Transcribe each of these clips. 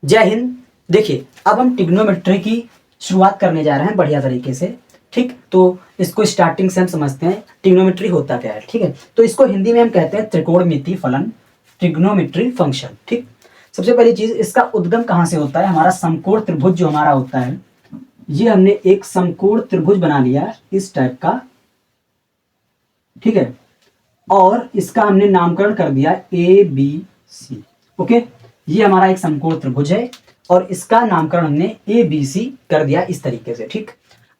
जय हिंद। देखिए, अब हम ट्रिग्नोमेट्री की शुरुआत करने जा रहे हैं बढ़िया तरीके से। ठीक, तो इसको स्टार्टिंग से हम समझते हैं ट्रिग्नोमेट्री होता क्या है। ठीक है, तो इसको हिंदी में हम कहते हैं त्रिकोणमिति फलन, ट्रिग्नोमेट्री फंक्शन। ठीक, सबसे पहली चीज, इसका उद्गम कहाँ से होता है? हमारा समकोण त्रिभुज जो हमारा होता है, ये हमने एक समकोण त्रिभुज बना लिया इस टाइप का। ठीक है, और इसका हमने नामकरण कर दिया ए बी सी। ओके, ये हमारा एक समकोण त्रिभुज है और इसका नामकरण हमने ए बी सी कर दिया इस तरीके से। ठीक,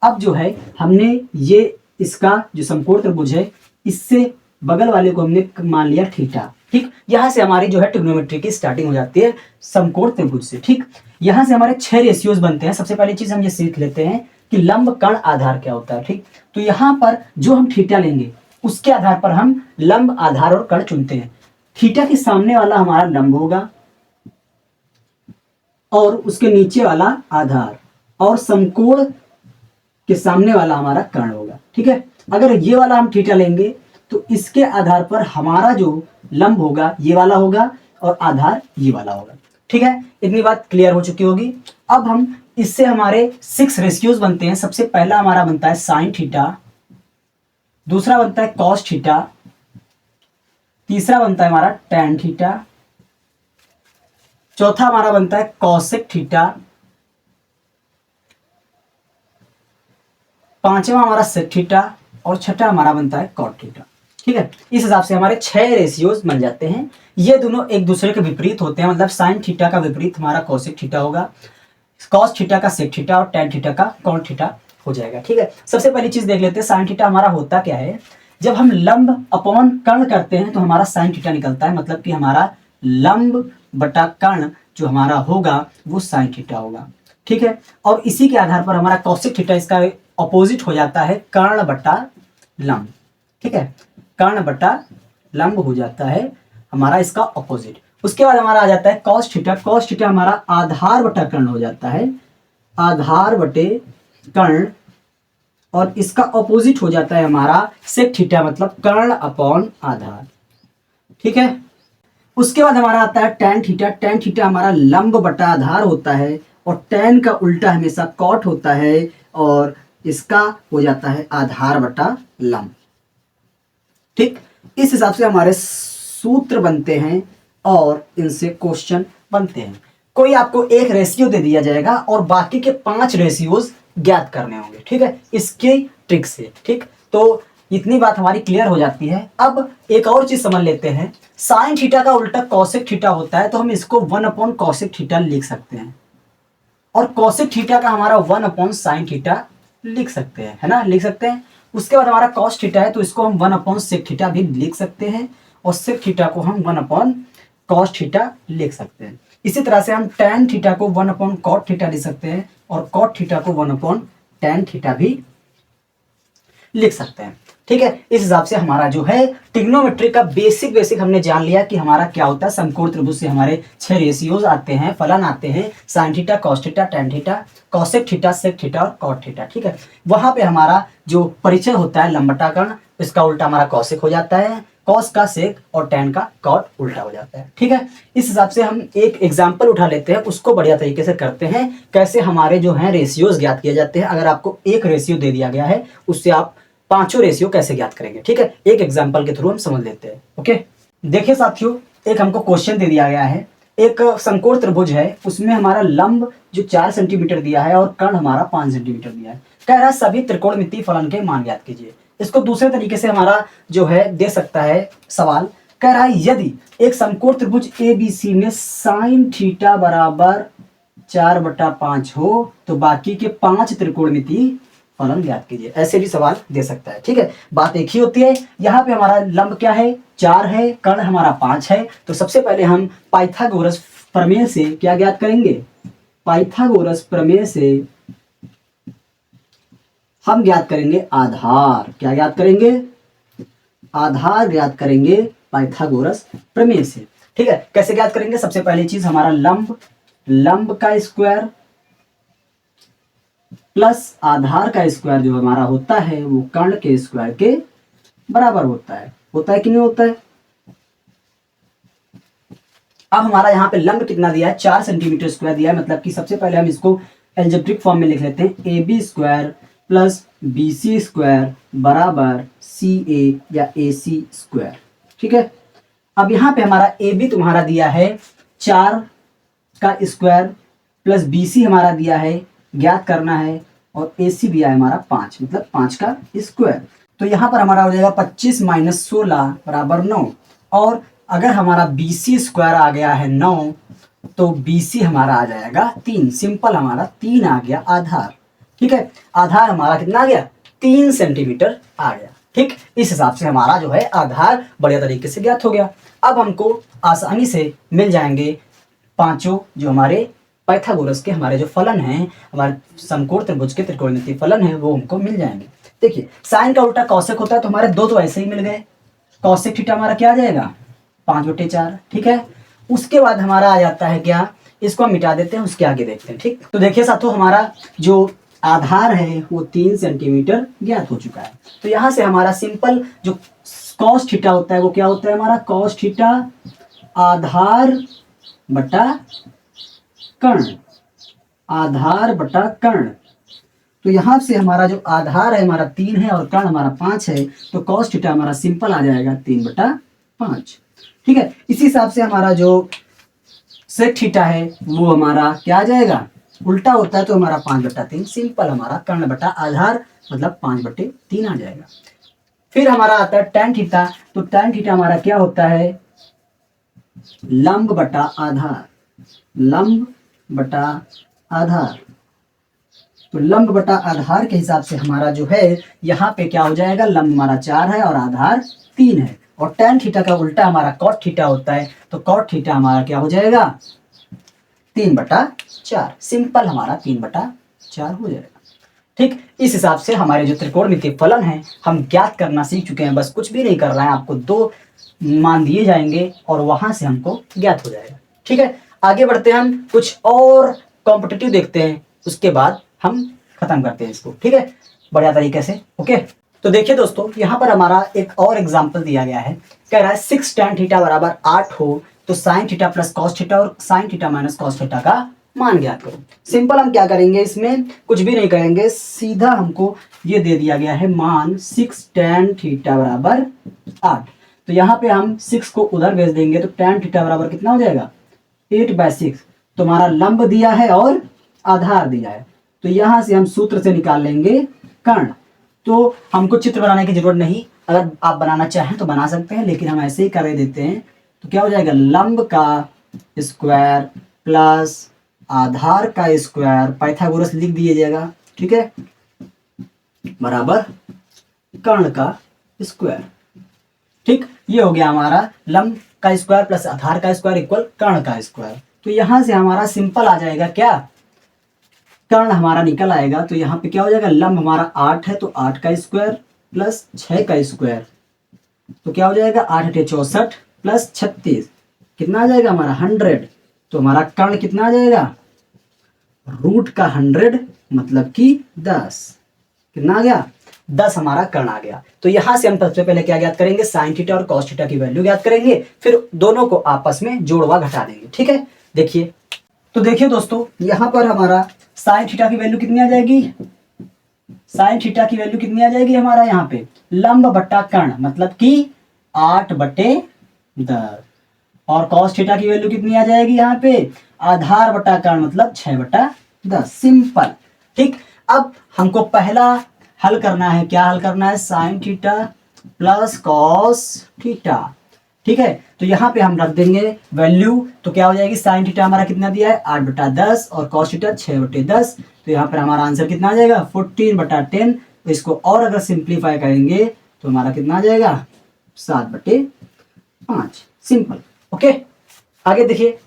अब जो है हमने ये इसका जो समकोण त्रिभुज है, इससे बगल वाले को हमने मान लिया थीटा। ठीक, यहां से हमारी जो है ट्रिग्नोमेट्री की स्टार्टिंग हो जाती है समकोण त्रिभुज से। ठीक, यहां से हमारे 6 रेशियोज बनते हैं। सबसे पहली चीज हम ये सीख लेते हैं कि लंब कर्ण आधार क्या होता है। ठीक, तो यहां पर जो हम थीटा लेंगे उसके आधार पर हम लंब, आधार और कर्ण चुनते हैं। थीटा के सामने वाला हमारा लंब होगा और उसके नीचे वाला आधार, और समकोण के सामने वाला हमारा कर्ण होगा। ठीक है, अगर ये वाला हम थीटा लेंगे तो इसके आधार पर हमारा जो लंब होगा ये वाला होगा और आधार ये वाला होगा। ठीक है, इतनी बात क्लियर हो चुकी होगी। अब हम इससे हमारे 6 रेशियोज बनते हैं। सबसे पहला हमारा बनता है साइन थीटा, दूसरा बनता है कॉस थीटा, तीसरा बनता है हमारा टैन थीटा, चौथा हमारा बनता है कॉसेक थीटा, पांचवा हमारा सेक थीटा और छठा हमारा बनता है कॉट थीटा। ठीक है, इस हिसाब से हमारे 6 रेशियोज बन जाते हैं। ये दोनों एक दूसरे के विपरीत होते हैं, मतलब साइन थीटा का विपरीत हमारा कॉसेक थीटा होगा, कॉस थीटा का सेक थीटा और टैन थीटा का कॉट थीटा हो जाएगा। ठीक है, सबसे पहली चीज देख लेते हैं साइन थीटा हमारा होता क्या है। जब हम लंब अपॉन कर्ण करते हैं तो हमारा साइन थीटा निकलता है, मतलब कि हमारा लंब बटा कर्ण जो हमारा होगा वो साइन थीटा होगा। ठीक है, और इसी के आधार पर हमारा कॉसेक थीटा इसका अपोजिट हो जाता है कर्ण बटा लंब। ठीक है, कर्ण बटा लंब हो जाता है हमारा इसका अपोजिट। उसके बाद हमारा आ जाता है कॉस थीटा। कॉस थीटा हमारा आधार बटा कर्ण हो जाता है, आधार बटे कर्ण, और इसका अपोजिट हो जाता है हमारा सेक थीटा, मतलब कर्ण अपॉन आधार। ठीक है, उसके बाद हमारा आता है टैन थीटा। टैन थीटा हमारा लंब बटा आधार होता है और टैन का उल्टा हमेशा कॉट होता है और इसका हो जाता है आधार बटा लंब। ठीक, इस हिसाब से हमारे सूत्र बनते हैं और इनसे क्वेश्चन बनते हैं। कोई आपको एक रेशियो दे दिया जाएगा और बाकी के 5 रेशियोज ज्ञात करने होंगे। ठीक है, इसकी ट्रिक से। ठीक, तो इतनी बात हमारी क्लियर हो जाती है। अब एक और चीज समझ लेते हैं, साइन थीटा का उल्टा कॉसेक थीटा होता है, तो हम इसको 1 अपॉन कॉसेक थीटा लिख सकते हैं, और कॉसेक थीटा का हमारा 1 अपॉन साइन थीटा लिख सकते हैं, है ना, लिख सकते हैं। उसके बाद हमारा कॉस थीटा है तो इसको हम 1 अपॉन सेक थीटा भी लिख सकते हैं, और सेक थीटा को हम 1 अपॉन कॉस थीटा लिख सकते हैं। इसी तरह से हम टैन थीटा को 1 अपॉन कॉट थीटा लिख सकते हैं और कॉट थीटा को 1 अपॉन टैन थीटा भी लिख सकते हैं। ठीक है, इस हिसाब से हमारा जो है ट्रिग्नोमेट्री का बेसिक हमने जान लिया कि हमारा क्या होता है। समकोण त्रिभुज से हमारे 6 रेशियोज आते हैं, फलन आते हैं, sine theta, cos theta, tan theta, cosec theta, sec theta और कॉट थीटा। ठीक है, वहां पे हमारा जो परिचय होता है लंब बटा कर्ण, इसका उल्टा हमारा कॉसेक हो जाता है, कॉस का सेक और टैन का कॉट उल्टा हो जाता है। ठीक है, इस हिसाब से हम एक एग्जाम्पल उठा लेते हैं, उसको बढ़िया तरीके से करते हैं, कैसे हमारे जो है रेशियोज ज्ञात किए जाते हैं। अगर आपको एक रेशियो दे दिया गया है, उससे आप 5 रेशियो कैसे ज्ञात करेंगे। ठीक है, एक एग्जांपल के थ्रू हम समझ लेते हैं। ओके, देखिए साथियों, एक हमको क्वेश्चन दे दिया गया है। एक समकोण त्रिभुज है, उसमें हमारा लंब जो 4 सेंटीमीटर दिया है और कर्ण हमारा 5 सेंटीमीटर दिया है। कह रहा है सभी त्रिकोणमितीय फलन के मान ज्ञात कीजिए। इसको दूसरे तरीके से हमारा जो है दे सकता है सवाल। कह रहा है यदि एक समकोण त्रिभुज ए बी सी में साइन थीटा बराबर 4/5 हो तो बाकी के 5 त्रिकोणमितीय फलन ज्ञात कीजिए। ऐसे भी सवाल दे सकता है। ठीक है, बात एक ही होती है। यहाँ पे हमारा लंब क्या है, 4 है, कर्ण हमारा 5 है। तो सबसे पहले हम पाइथागोरस प्रमेय से क्या ज्ञात करेंगे, पाइथागोरस प्रमेय से हम ज्ञात करेंगे आधार। क्या ज्ञात करेंगे, आधार ज्ञात करेंगे पाइथागोरस प्रमेय से। ठीक है, कैसे ज्ञात करेंगे, सबसे पहली चीज हमारा लंब का स्क्वायर प्लस आधार का स्क्वायर जो हमारा होता है वो कर्ण के स्क्वायर के बराबर होता है कि नहीं होता है। अब हमारा यहाँ पे लंब कितना दिया है, 4 सेंटीमीटर स्क्वायर दिया है, मतलब कि सबसे पहले हम इसको एल्जेब्रिक फॉर्म में लिख लेते हैं, A B square plus B C square बराबर सी ए या ए सी स्क्वायर। ठीक है, अब यहाँ पे हमारा ए बी तुम्हारा दिया है 4 का स्क्वायर प्लस बी सी हमारा दिया है, ज्ञात करना है, और ए सी दिया है हमारा 5, मतलब 5 का स्क्वायर। तो यहाँ पर हमारा हो जाएगा 25 माइनस 16 बराबर 9। और अगर हमारा बी सी स्क्वायर आ गया है 9, तो बी सी हमारा आ जाएगा 3। सिंपल हमारा 3 आ गया आधार। ठीक है, आधार हमारा कितना आ गया, 3 सेंटीमीटर आ गया। ठीक, इस हिसाब से हमारा जो है आधार बढ़िया तरीके से ज्ञात हो गया। अब हमको आसानी से मिल जाएंगे पांचों जो हमारे पाइथागोरस के हमारे जो फलन हैं, हमारे समकोण त्रिभुज के त्रिकोणमितीय फलन है, वो हमको मिल जाएंगे। देखिए, साइन का उल्टा कौशिक होता है, तो हमारे दो तो ऐसे ही मिल गए। कौशिक थीटा हमारा क्या आ जाएगा, 5/4। ठीक है, उसके बाद हमारा आ जाता है क्या, इसको हम मिटा देते हैं, उसके आगे देखते हैं। ठीक, तो देखिए साथियों, हमारा जो आधार है वो 3 सेंटीमीटर ज्ञात हो चुका है। तो यहाँ से हमारा सिंपल जो कॉस थीटा होता है वो क्या होता है, हमारा कॉस थीटा आधार बटा कर्ण, आधार बटा कर्ण। तो यहाँ से हमारा जो आधार है हमारा 3 है और कर्ण हमारा 5 है, तो कॉस थीटा हमारा सिंपल आ जाएगा 3/5। ठीक है, इसी हिसाब से हमारा जो सेक थीटा है वो हमारा क्या आ जाएगा, उल्टा होता है तो हमारा 5/3। सिंपल हमारा कर्ण बटा आधार मतलब 5/3 आ जाएगा। फिर हमारा आता है टैन थीटा। तो टैन थीटा हमारा क्या होता है, लंब बटा आधार, लंब बटा आधार। तो लंब बटा आधार के हिसाब से हमारा जो है यहाँ पे क्या हो जाएगा, लंब हमारा 4 है और आधार 3 है, और टैन थीटा का उल्टा हमारा कॉट थीटा होता है, तो कॉट थीटा हमारा क्या हो जाएगा, 3/4। सिंपल हमारा 3/4 हो जाएगा। ठीक, इस हिसाब से हमारे जो त्रिकोणमितीय फलन है हम ज्ञात करना सीख चुके हैं। बस कुछ भी नहीं कर रहे हैं, आपको 2 मान दिए जाएंगे और वहां से हमको ज्ञात हो जाएगा। ठीक है, आगे बढ़ते हैं, हम कुछ और कॉम्पिटिटिव देखते हैं, उसके बाद हम खत्म करते हैं इसको। ठीक है, बढ़िया तरीके से। ओके, तो देखिए दोस्तों, यहाँ पर हमारा एक और एग्जाम्पल दिया गया है। कह रहा है 6 tan थीटा बराबर 8 हो तो sine theta plus cos theta और sine theta minus cos theta का मान ज्ञात करो। सिंपल हम क्या करेंगे, इसमें कुछ भी नहीं करेंगे, सीधा हमको ये दे दिया गया है मान 6 tan थीटा बराबर 8। तो यहाँ पे हम 6 को उधर भेज देंगे, तो tan थीटा बराबर कितना हो जाएगा, 8/6। तो हमारा लंब दिया है और आधार दिया है, तो यहाँ से हम सूत्र से निकाल लेंगे कर्ण। तो हमको चित्र बनाने की जरूरत नहीं, अगर आप बनाना चाहें तो बना सकते हैं, लेकिन हम ऐसे ही कर देते हैं। तो क्या हो जाएगा, लंब का स्क्वायर प्लस आधार का स्क्वायर, पाइथागोरस लिख दीजिएगा। ठीक है, बराबर कर्ण का स्क्वायर। ठीक, ये हो गया हमारा लंब का स्क्वायर प्लस आधार का स्क्वायर इक्वल कर्ण का स्क्वायर। तो यहां से हमारा सिंपल आ जाएगा क्या, कर्ण हमारा निकल आएगा। तो यहाँ पे क्या हो जाएगा, लंब हमारा 8 है तो 8 का स्क्वायर प्लस 6 का स्क्वायर, तो क्या हो जाएगा 8 × 64 प्लस 36, कितना आ जाएगा हमारा 100। तो हमारा कर्ण कितना आ जाएगा, रूट का 100 मतलब कि 10, कितना आ गया 10 हमारा कर्ण आ गया। तो यहां से हम सबसे पहले क्या ज्ञात करेंगे, साइन थीटा और कॉस थीटा की वैल्यू ज्ञात करेंगे, फिर दोनों को आपस में जोड़वा घटा देंगे। ठीक है, देखिए, तो देखिए दोस्तों, यहां पर हमारा साइन थीटा की वैल्यू कितनी आ जाएगी, साइन थीटा की वैल्यू कितनी आ जाएगी हमारा यहाँ पे, लंब बट्टा कर्ण मतलब कि 8/10, और कॉस थीटा की वैल्यू कितनी आ जाएगी यहाँ पे, आधार बटा कर्ण मतलब 6/10। सिंपल। ठीक, अब हमको पहला हल करना है, क्या हल करना है, sign theta plus cos theta. ठीक है, तो यहाँ पे हम रख देंगे वैल्यू, तो क्या हो जाएगी, साइन थीटा हमारा कितना दिया है 8/10 और कॉस थीटा 6/10। तो यहाँ पर हमारा आंसर कितना आ जाएगा 14/10। तो इसको और अगर सिंप्लीफाई करेंगे तो हमारा कितना आ जाएगा 7/5। सिंपल। ओके, आगे देखिए,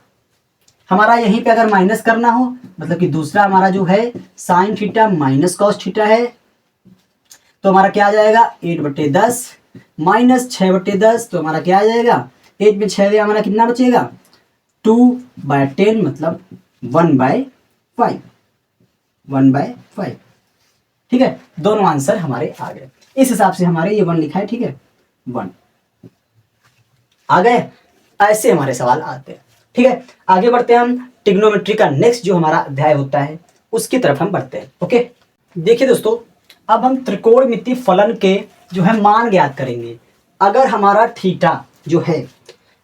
हमारा यहीं पे अगर माइनस करना हो, मतलब कि दूसरा हमारा जो है sign theta minus cos theta है, तो हमारा क्या आ जाएगा 8/10 माइनस 6/10। तो हमारा क्या आ जाएगा, 8 में 6 हमारा कितना बचेगा 2/10 मतलब 1/5, 1/5। ठीक है, दोनों आंसर हमारे आ गए। इस हिसाब से हमारे ये 1 लिखा है। ठीक है, 1 आ गए। ऐसे हमारे सवाल आते हैं। ठीक है, आगे बढ़ते हैं हम ट्रिग्नोमेट्री का नेक्स्ट जो हमारा अध्याय होता है उसकी तरफ हम बढ़ते हैं। ओके, देखिए दोस्तों, अब हम त्रिकोणमितीय फलन के जो है मान ज्ञात करेंगे। अगर हमारा थीटा जो है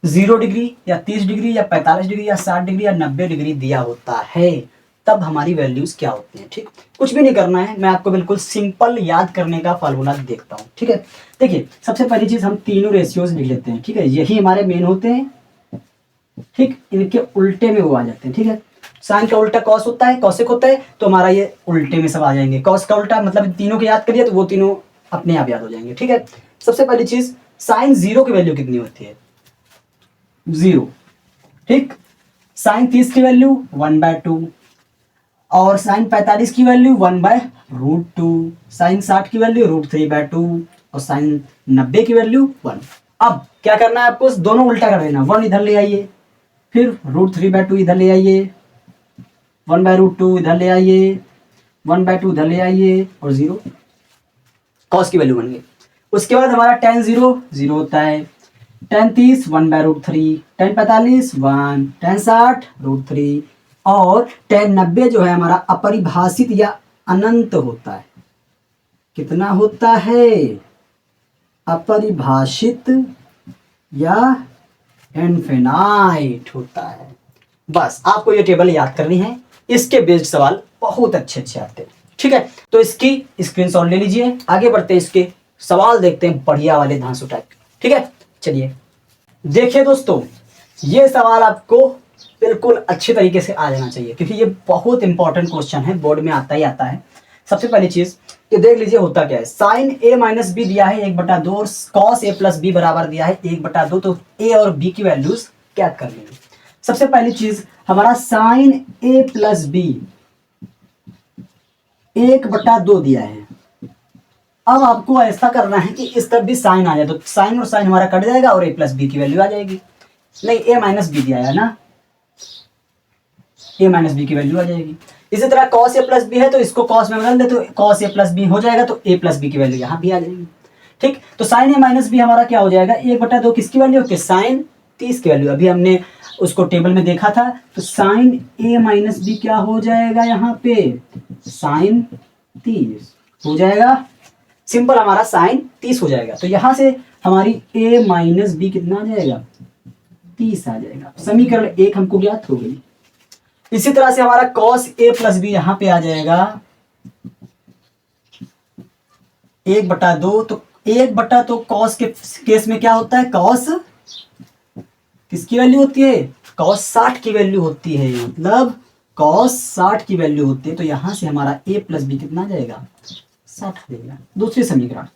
0 डिग्री या 30 डिग्री या 45 डिग्री या 60 डिग्री या 90 डिग्री दिया होता है, तब हमारी वैल्यूज क्या होती हैं। ठीक, कुछ भी नहीं करना है, मैं आपको बिल्कुल सिंपल याद करने का फार्मूला देखता हूँ। ठीक है, देखिए सबसे पहली चीज हम तीनों रेशियोज लिख लेते हैं। ठीक है, यही हमारे मेन होते हैं। ठीक, इनके उल्टे में वो आ जाते हैं। ठीक है, साइन का उल्टा कॉस होता है, कॉसेक होता है, तो हमारा ये उल्टे में सब आ जाएंगे। कॉस का उल्टा मतलब तीनों को याद करिए तो वो तीनों अपने आप याद हो जाएंगे। ठीक है, सबसे पहली चीज साइन 0 की वैल्यू कितनी होती है, 0। ठीक, साइन 30 की वैल्यू 1/2 और साइन 45 की वैल्यू 1/√2, साइन 60 की वैल्यू √3/2 और साइन 90 की वैल्यू 1। अब क्या करना है आपको, दोनों उल्टा कर देना। 1 इधर ले आइए, फिर √3/2 इधर ले आइए, 1/√2 इधर ले आइए, 1/2 इधर ले आइए और 0 कॉस की वैल्यू बन गई। उसके बाद हमारा tan 0 0 होता है, tan 30 1/√3, tan 45 1, tan 60 √3 और tan 90 जो है हमारा अपरिभाषित या अनंत होता है। कितना होता है, अपरिभाषित या इनफिनाइट होता है। बस आपको ये टेबल याद करनी है, इसके बेस्ड सवाल बहुत अच्छे अच्छे आते हैं। ठीक है, तो इसकी स्क्रीनशॉट ले लीजिए। आगे बढ़ते हैं, इसके सवाल देखते हैं बढ़िया वाले धांसू टाइप। ठीक है, चलिए देखिए दोस्तों, ये सवाल आपको बिल्कुल अच्छे तरीके से आ जाना चाहिए क्योंकि ये बहुत इंपॉर्टेंट क्वेश्चन है, बोर्ड में आता ही आता है। सबसे पहली चीज ये देख लीजिए होता क्या है, साइन a माइनस बी दिया है 1/2 और कॉस a प्लस बी बराबर दिया है 1/2, तो a और b की वैल्यूज क्या कर लेंगे। सबसे पहली चीज हमारा साइन a प्लस बी 1/2 दिया है। अब आपको ऐसा करना है कि इस तरफ भी साइन आ जाए, तो साइन और साइन हमारा कट जाएगा और a प्लस बी की वैल्यू आ जाएगी। नहीं, a माइनस बी दिया है ना, a माइनस बी की वैल्यू आ जाएगी। इसी तरह cos a प्लस बी है तो इसको cos में बदल दे तो cos a प्लस बी हो जाएगा, तो a प्लस बी की वैल्यू यहाँ भी आ जाएगी। ठीक, तो साइन a माइनस बी हमारा क्या हो जाएगा, 1/2 किसकी वैल्यू होती है, साइन 30 की वैल्यू। अभी हमने उसको टेबल में देखा था, तो साइन a माइनस बी क्या हो जाएगा, यहाँ पे साइन 30 हो जाएगा। सिंपल हमारा साइन 30 हो जाएगा, तो यहाँ से हमारी a माइनस बी कितना आ जाएगा, 30 आ जाएगा। समीकरण 1 हमको ज्ञात हो गई। इसी तरह से हमारा cos a प्लस बी यहां पे आ जाएगा 1/2, तो 1/2 cos के केस में क्या होता है, cos किसकी वैल्यू होती है, cos 60 की वैल्यू होती है, मतलब cos 60 की वैल्यू होती है। तो यहां से हमारा a प्लस बी कितना जाएगा, 60 आ जाएगा। दूसरी समीकरण,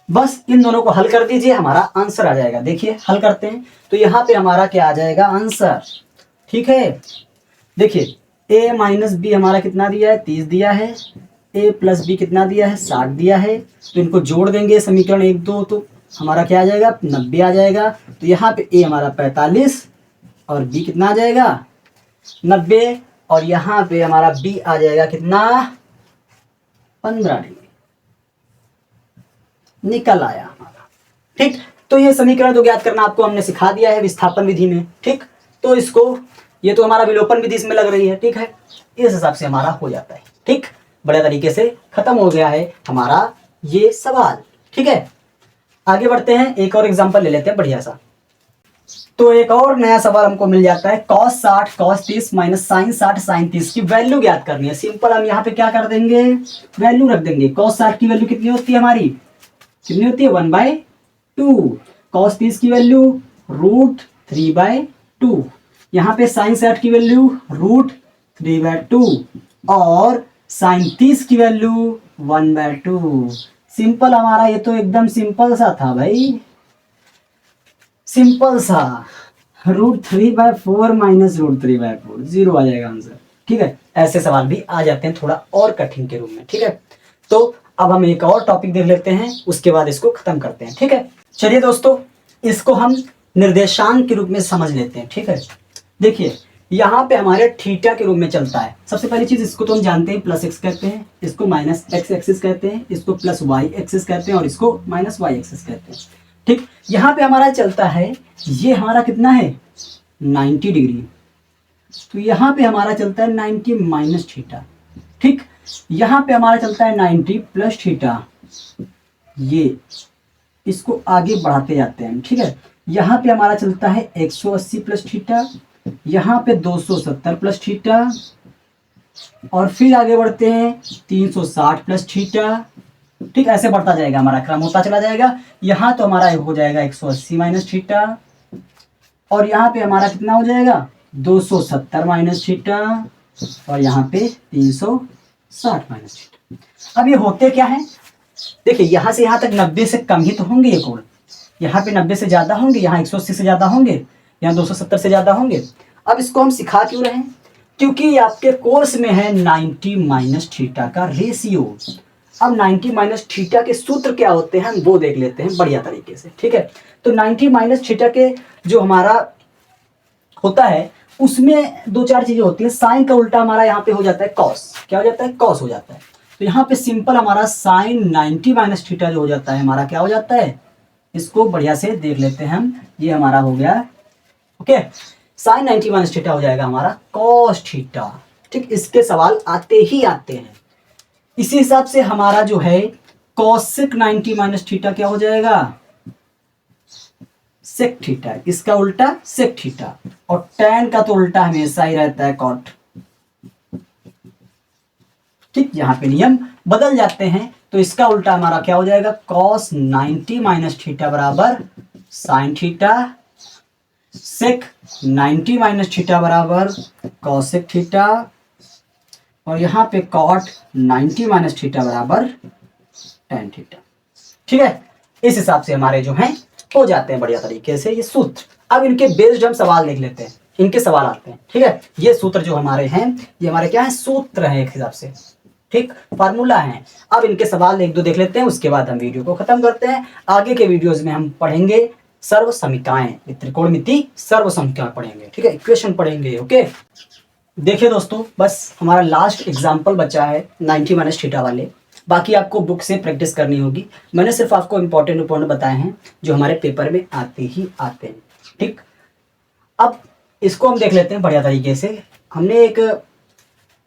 बस इन दोनों को हल कर दीजिए, हमारा आंसर आ जाएगा। देखिए हल करते हैं, तो यहाँ पे हमारा क्या आ जाएगा, आंसर। ठीक है, देखिए a माइनस बी हमारा कितना दिया है, 30 दिया है, a प्लस बी कितना दिया है, 60 दिया है। तो इनको जोड़ देंगे समीकरण 1 2, तो हमारा क्या आ जाएगा, 90 आ जाएगा। तो यहाँ पे a हमारा 45 और b कितना आ जाएगा, 90, और यहाँ पे हमारा b आ जाएगा कितना, 15 डिग्री निकल आया हमारा। ठीक, तो ये समीकरण तो ज्ञात करना आपको हमने सिखा दिया है विस्थापन विधि में। ठीक, तो इसको, ये तो हमारा विलोपन विधि इसमें लग रही है। ठीक है, इस हिसाब से हमारा हो जाता है। ठीक, बड़े तरीके से खत्म हो गया है हमारा ये सवाल। ठीक है, आगे बढ़ते हैं, एक और एग्जांपल ले लेते हैं बढ़िया सा। तो एक और नया सवाल हमको मिल जाता है, cos 60 cos 30 minus sine 60 sine 30 की वैल्यू ज्ञात करनी है। सिंपल हम यहाँ पे क्या कर देंगे, वैल्यू रख देंगे। cos 60 की वैल्यू कितनी होती है हमारी, कितनी होती है, 1/2। cos 30 की वैल्यू √3/2। यहाँ पे साइन 60 की वैल्यू √3/2 और साइन 30 की वैल्यू 1/2। सिंपल हमारा ये तो एकदम सिंपल सा था भाई, सिंपल सा। √3/4 माइनस √3/4 0 आ जाएगा आंसर। ठीक है, ऐसे सवाल भी आ जाते हैं थोड़ा और कठिन के रूप में। ठीक है, तो अब हम एक और टॉपिक देख लेते हैं, उसके बाद इसको खत्म करते हैं। ठीक है, चलिए दोस्तों, इसको हम निर्देशांक के रूप में समझ लेते हैं। ठीक है, देखिए यहाँ पे हमारे थीटा के रूप में चलता है। सबसे पहली चीज, इसको तो हम जानते हैं प्लस एक्स कहते हैं, इसको माइनस एक्स एक्सिस कहते हैं, इसको प्लस वाई एक्सिस कहते हैं और इसको माइनस वाई एक्सिस कहते हैं। ठीक, यहाँ पे हमारा चलता है, ये हमारा कितना है, 90 डिग्री, तो यहाँ पे हमारा चलता है 90 माइनस थीटा। ठीक, यहाँ पे हमारा चलता है 90 प्लस थीटा। ये इसको आगे बढ़ाते जाते हैं, ठीक है। यहाँ पे हमारा चलता है 180 प्लस थीटा, यहाँ पे 270 प्लस थीटा, और फिर आगे बढ़ते हैं 360 प्लस थीटा। ठीक, ऐसे बढ़ता जाएगा, हमारा क्रम होता चला जाएगा। यहाँ तो हमारा हो जाएगा 180 माइनस थीटा, और यहाँ पे हमारा कितना हो जाएगा 270 माइनस थीटा, और यहाँ पे 360 माइनस थीटा। अब ये होते क्या है, देखिए यहाँ से यहाँ तक 90 से कम ही तो होंगे ये कोण, यहाँ पे 90 से ज़्यादा होंगे, यहाँ 180 से ज़्यादा होंगे, यहाँ 270 से ज़्यादा होंगे। अब इसको हम सिखा क्यों रहे हैं, क्योंकि आपके कोर्स में है 90 माइनस थीटा का रेशियो। अब 90 माइनस थीटा के सूत्र क्या होते हैं हम वो देख लेते हैं बढ़िया तरीके से, ठीक है। तो 90 माइनस थीटा के जो हमारा होता है उसमें दो चार चीज़ें होती है। साइन का उल्टा हमारा यहाँ पे हो जाता है कॉस, क्या हो जाता है कॉस हो जाता है। तो यहाँ पे सिंपल हमारा साइन 90 माइनस थीटा जो हो जाता है हमारा क्या हो जाता है, इसको बढ़िया से देख लेते हैं हम। ये हमारा हो गया, ओके, साइन 90 माइनस थीटा हो जाएगा हमारा कॉस थीटा। ठीक, इसके सवाल आते ही आते हैं। इसी हिसाब से हमारा जो है कॉसेक 90 माइनस थीटा क्या हो जाएगा, सेक थीटा, इसका उल्टा सेक थीटा, और टैन का तो उल्टा हमेशा ही रहता है कॉट। ठीक, यहाँ पे नियम बदल जाते हैं, तो इसका उल्टा हमारा क्या हो जाएगा कॉस 90 माइनस थीटा बराबर साइन थीटा, सेक 90 माइनस थीटा बराबर कॉसेक थीटा, और यहाँ पे कॉट 90 माइनस थीटा बराबर टैन थीटा। ठीक है, इस हिसाब से हमारे जो हैं हो जाते हैं बढ़िया तरीके से ये सूत्र। अब इनके बेस्ड हम सवाल देख लेते हैं, इनके सवाल आते हैं। ठीक है, ये सूत्र जो हमारे हैं ये हमारे क्या है सूत्र हैं एक हिसाब से, ठीक, फार्मूला है। अब इनके सवाल एक दो देख लेते हैं, उसके बाद हम वीडियो को खत्म करते हैं। आगे के वीडियोस में हम पढ़ेंगे सर्व समीकरण, त्रिकोणमिति सर्व समीकरण पढ़ेंगे, ठीक है, इक्वेशन पढ़ेंगे। ओके, देखिए दोस्तों, बस हमारा लास्ट एग्जाम्पल बचा है 90 माइनस थीटा वाले, बाकी आपको बुक से प्रैक्टिस करनी होगी। मैंने सिर्फ आपको इंपॉर्टेंट बताए हैं जो हमारे पेपर में आते ही आते हैं। ठीक, अब इसको हम देख लेते हैं बढ़िया तरीके से। हमने एक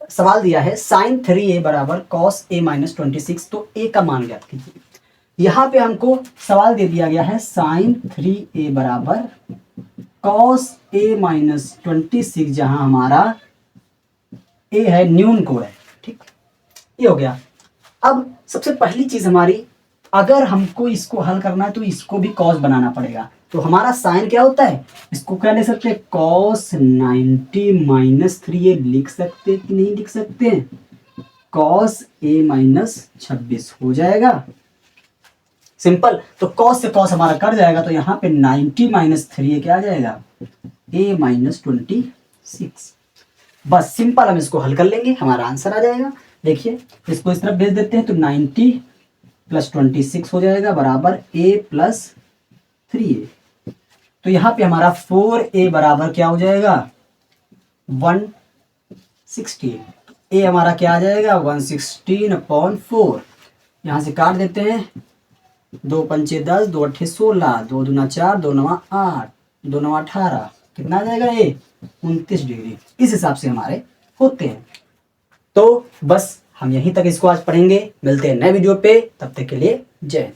सवाल दिया है साइन 3a बराबर कॉस a माइनस 26, तो a का मान ज्ञात कीजिए। यहाँ पे हमको सवाल दे दिया गया है साइन 3a बराबर कॉस a माइनस 26, जहाँ हमारा a है न्यून कोण है। ठीक, ये हो गया। अब सबसे पहली चीज हमारी, अगर हमको इसको हल करना है तो इसको भी कॉस बनाना पड़ेगा। तो हमारा साइन क्या होता है, इसको क्या ले सकते हैं कॉस 90 माइनस 3a लिख सकते हैं कि नहीं लिख सकते हैं, कॉस a माइनस 26 हो जाएगा सिंपल। तो कॉस से कॉस हमारा कट जाएगा, तो यहाँ पे 90 माइनस 3a क्या आ जाएगा a माइनस 26। बस सिंपल हम इसको हल कर लेंगे, हमारा आंसर आ जाएगा। देखिए इसको इस तरफ भेज देते हैं, तो 90 प्लस 26 हो जाएगा बराबर a प्लस 3a। तो यहाँ पे हमारा 4a बराबर क्या हो जाएगा 116। a हमारा क्या आ जाएगा 116/4। यहाँ से काट देते हैं, 2 पंचे 10, 2 अट्ठे 16, 2 दूना 4, 2 नवा 8, 2 नवा 18, कितना आ जाएगा ये 29 डिग्री। इस हिसाब से हमारे होते हैं। तो बस हम यहीं तक इसको आज पढ़ेंगे, मिलते हैं नए वीडियो पे, तब तक के लिए जय हिंद।